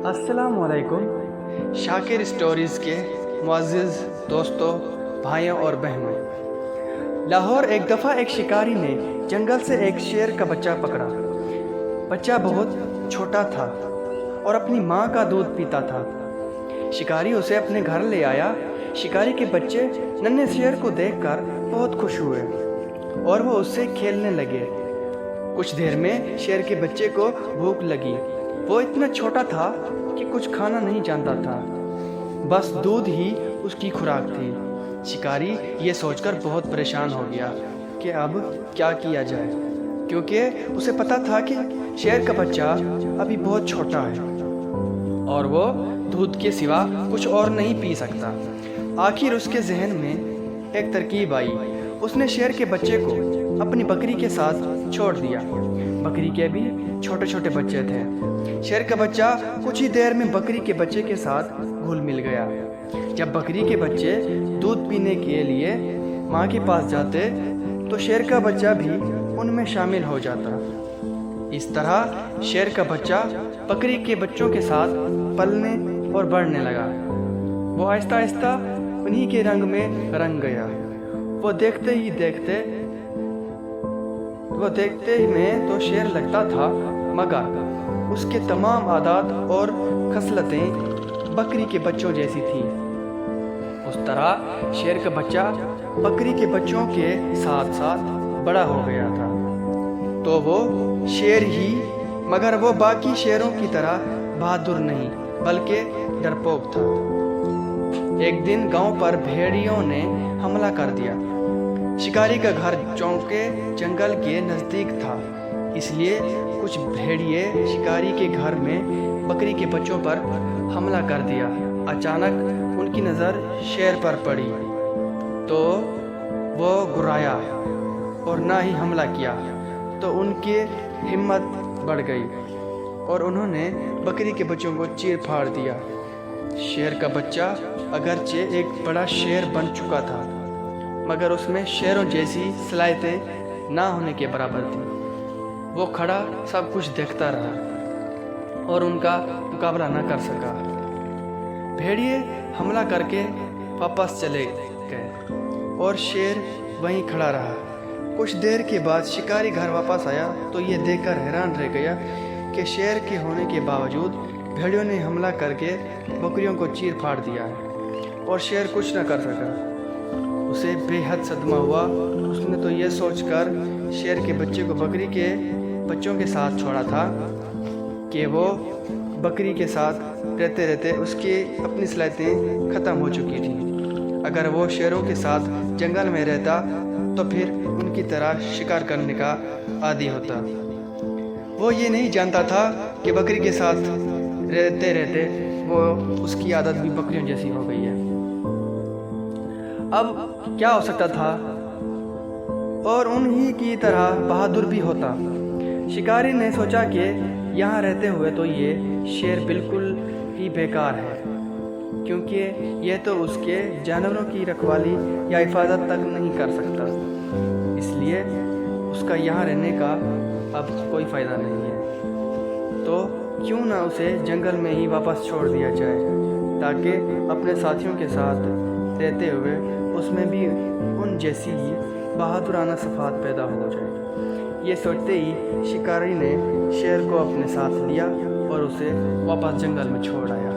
अस्सलाम वालेकुम। शाकिर स्टोरीज़ के मुअज़्ज़िज़ दोस्तों, भाइयों और बहनों, लाहौर एक दफ़ा एक शिकारी ने जंगल से एक शेर का बच्चा पकड़ा। बच्चा बहुत छोटा था और अपनी माँ का दूध पीता था। शिकारी उसे अपने घर ले आया। शिकारी के बच्चे नन्हे शेर को देखकर बहुत खुश हुए और वो उससे खेलने लगे। कुछ देर में शेर के बच्चे को भूख लगी। वो इतना छोटा था कि कुछ खाना नहीं जानता था, बस दूध ही उसकी खुराक थी। शिकारी ये सोचकर बहुत परेशान हो गया कि अब क्या किया जाए, क्योंकि उसे पता था कि शेर का बच्चा अभी बहुत छोटा है और वो दूध के सिवा कुछ और नहीं पी सकता। आखिर उसके जहन में एक तरकीब आई। उसने शेर के बच्चे को अपनी बकरी के साथ छोड़ दिया। बकरी के भी छोटे छोटे बच्चे थे। शेर का बच्चा कुछ ही देर में बकरी के बच्चे के साथ घुल मिल गया। जब बकरी के बच्चे दूध पीने के लिए माँ के पास जाते तो शेर का बच्चा भी उनमें शामिल हो जाता। इस तरह शेर का बच्चा बकरी के बच्चों के साथ पलने और बढ़ने लगा। वो आहिस्ता आहिस्ता उन्हीं के रंग में रंग गया। वो देखते ही में तो शेर लगता था, मगर उसके तमाम आदत और खसलतें बकरी के बच्चों जैसी थी। उस तरह शेर का बच्चा बकरी के बच्चों के साथ साथ बड़ा हो गया था। तो वो शेर ही, मगर वो बाकी शेरों की तरह बहादुर नहीं बल्कि डरपोक था। एक दिन गांव पर भेड़ियों ने हमला कर दिया। शिकारी का घर चौके जंगल के नज़दीक था, इसलिए कुछ भेड़िए शिकारी के घर में बकरी के बच्चों पर हमला कर दिया। अचानक उनकी नज़र शेर पर पड़ी तो वो गुर्राया और ना ही हमला किया तो उनकी हिम्मत बढ़ गई और उन्होंने बकरी के बच्चों को चीर फाड़ दिया। शेर का बच्चा अगरचे एक बड़ा शेर बन चुका था, मगर उसमें शेरों जैसी सलाहियतें ना होने के बराबर थी। वो खड़ा सब कुछ देखता रहा और उनका मुकाबला न कर सका। भेड़िए हमला करके वापस चले गए और शेर वहीं खड़ा रहा। कुछ देर के बाद शिकारी घर वापस आया तो ये देखकर हैरान रह गया कि शेर के होने के बावजूद भेड़ियों ने हमला करके बकरियों को चीर फाड़ दिया है और शेर कुछ न कर सका। उसे बेहद सदमा हुआ। उसने तो यह सोचकर शेर के बच्चे को बकरी के बच्चों के साथ छोड़ा था कि वो बकरी के साथ रहते रहते उसकी अपनी सलाहियतें ख़त्म हो चुकी थी। अगर वो शेरों के साथ जंगल में रहता तो फिर उनकी तरह शिकार करने का आदी होता। वो ये नहीं जानता था कि बकरी के साथ रहते रहते वो उसकी आदत भी बकरियों जैसी हो गई है। अब क्या हो सकता था और उन्हीं की तरह बहादुर भी होता। शिकारी ने सोचा कि यहाँ रहते हुए तो ये शेर बिल्कुल ही बेकार है, क्योंकि यह तो उसके जानवरों की रखवाली या हिफाजत तक नहीं कर सकता। इसलिए उसका यहाँ रहने का अब कोई फ़ायदा नहीं है। तो क्यों ना उसे जंगल में ही वापस छोड़ दिया जाए, ताकि अपने साथियों के साथ रहते हुए उसमें भी उन जैसी ही बहादुराना सफ़ात पैदा हो जाए। ये सोचते ही शिकारी ने शेर को अपने साथ लिया और उसे वापस जंगल में छोड़ आया।